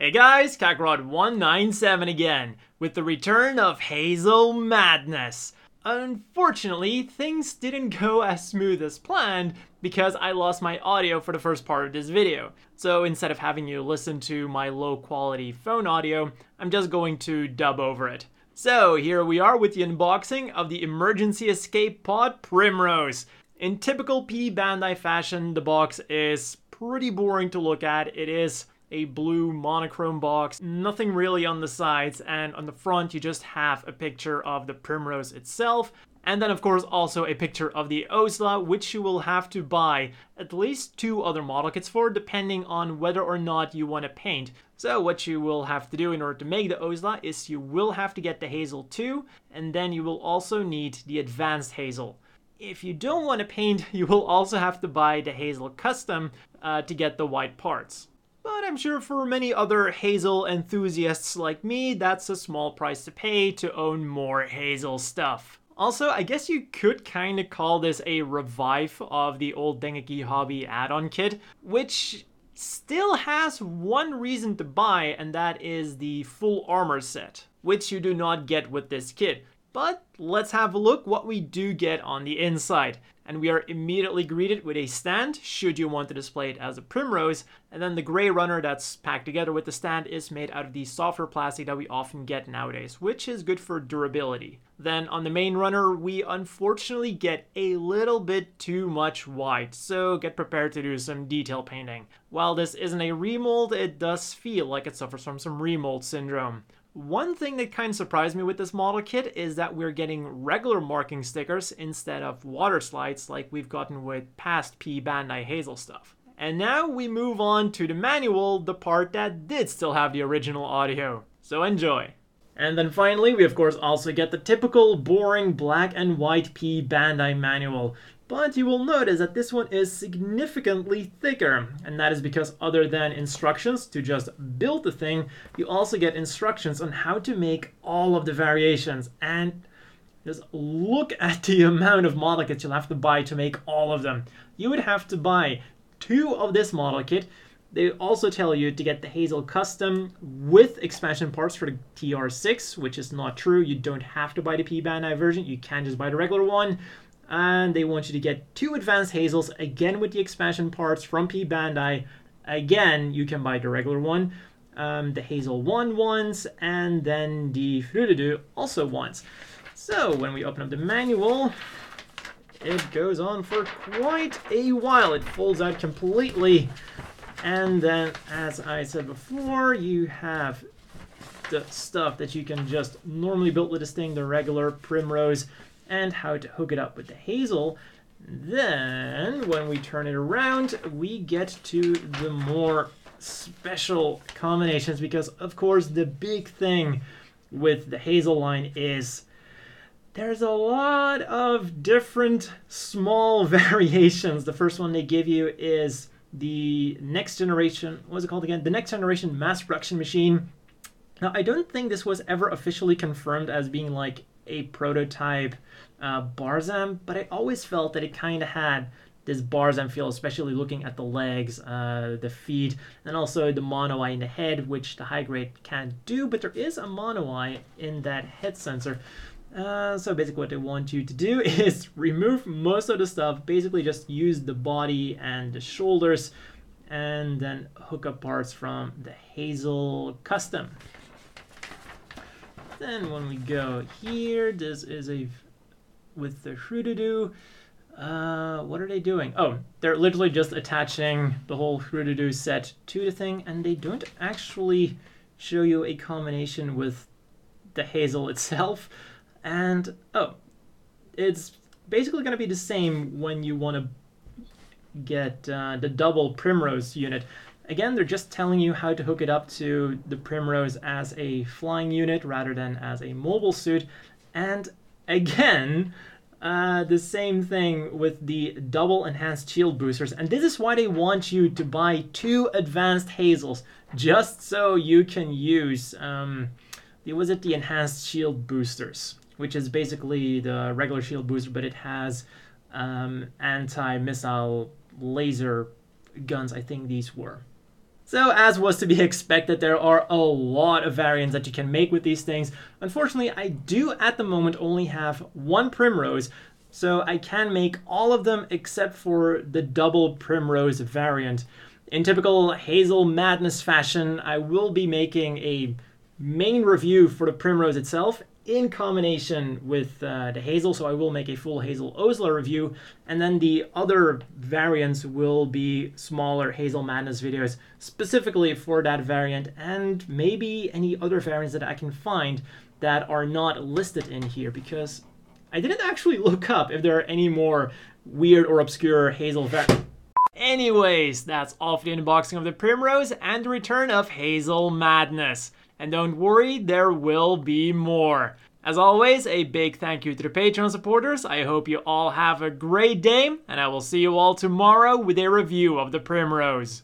Hey guys, Kakarot197 again, with the return of Hazel Madness. Unfortunately, things didn't go as smooth as planned because I lost my audio for the first part of this video. So instead of having you listen to my low quality phone audio, I'm just going to dub over it. So here we are with the unboxing of the Emergency Escape Pod Primrose. In typical P-Bandai fashion, the box is pretty boring to look at. It is a blue monochrome box, nothing really on the sides, and on the front you just have a picture of the Primrose itself, and then of course also a picture of the Ozla, which you will have to buy at least 2 other model kits for, depending on whether or not you want to paint. So what you will have to do in order to make the Ozla is you will have to get the Hazel 2, and then you will also need the Advanced Hazel. If you don't want to paint, you will also have to buy the Hazel Custom to get the white parts. But I'm sure for many other Hazel enthusiasts like me, that's a small price to pay to own more Hazel stuff. Also, I guess you could kinda call this a revive of the old Dengeki Hobby add-on kit, which still has one reason to buy, and that is the full armor set, which you do not get with this kit. But let's have a look what we do get on the inside. And we are immediately greeted with a stand, should you want to display it as a Primrose, and then the gray runner that's packed together with the stand is made out of the softer plastic that we often get nowadays, which is good for durability. Then on the main runner, we unfortunately get a little bit too much white, so get prepared to do some detail painting. While this isn't a remold, it does feel like it suffers from some remold syndrome. One thing that kind of surprised me with this model kit is that we're getting regular marking stickers instead of water slides like we've gotten with past P-Bandai Hazel stuff. And now we move on to the manual, the part that did still have the original audio. So enjoy! And then finally, we of course also get the typical boring black and white P-Bandai manual. But you will notice that this one is significantly thicker, and that is because other than instructions to just build the thing, you also get instructions on how to make all of the variations. And just look at the amount of model kits you'll have to buy to make all of them. You would have to buy 2 of this model kit. They also tell you to get the Hazel Custom with expansion parts for the TR6, which is not true. You don't have to buy the P-Bandai version, you can just buy the regular one. And they want you to get 2 Advanced Hazels, again with the expansion parts from P-Bandai. Again, you can buy the regular one, the Hazel 1 ones, and then the Frududu also ones. So when we open up the manual, it goes on for quite a while. It folds out completely. And then, as I said before, you have the stuff that you can just normally build with this thing, the regular Primrose, and how to hook it up with the Hazel. Then, when we turn it around, we get to the more special combinations, because of course the big thing with the Hazel line is there's a lot of different small variations. The first one they give you is the next generation, what was it called again? The next generation mass production machine. Now, I don't think this was ever officially confirmed as being like a prototype Barzam, but I always felt that it kind of had this Barzam feel, especially looking at the legs, the feet, and also the mono eye in the head, which the high grade can't do, but there is a mono eye in that head sensor. So basically what they want you to do is remove most of the stuff, basically just use the body and the shoulders, and then hook up parts from the Hazel Custom. Then when we go here, this is with the Frududu. What are they doing? Oh, they're literally just attaching the whole Frududu set to the thing, and they don't actually show you a combination with the Hazel itself. And oh, it's basically going to be the same when you want to get the double Primrose unit. Again, they're just telling you how to hook it up to the Primrose as a flying unit rather than as a mobile suit. And again, the same thing with the double enhanced shield boosters. And this is why they want you to buy 2 Advanced Hazels, just so you can use, the enhanced shield boosters, which is basically the regular shield booster, but it has anti-missile laser guns, I think these were. So as was to be expected, there are a lot of variants that you can make with these things. Unfortunately, I do at the moment only have one Primrose, so I can make all of them except for the double Primrose variant. In typical Hazel Madness fashion, I will be making a main review for the Primrose itself in combination with the Hazel, so I will make a full Hazel Osler review, and then the other variants will be smaller Hazel Madness videos specifically for that variant, and maybe any other variants that I can find that are not listed in here, because I didn't actually look up if there are any more weird or obscure Hazel variants. Anyways, that's all for the unboxing of the Primrose and the return of Hazel Madness. And don't worry, there will be more. As always, a big thank you to the Patreon supporters. I hope you all have a great day, and I will see you all tomorrow with a review of the Primrose.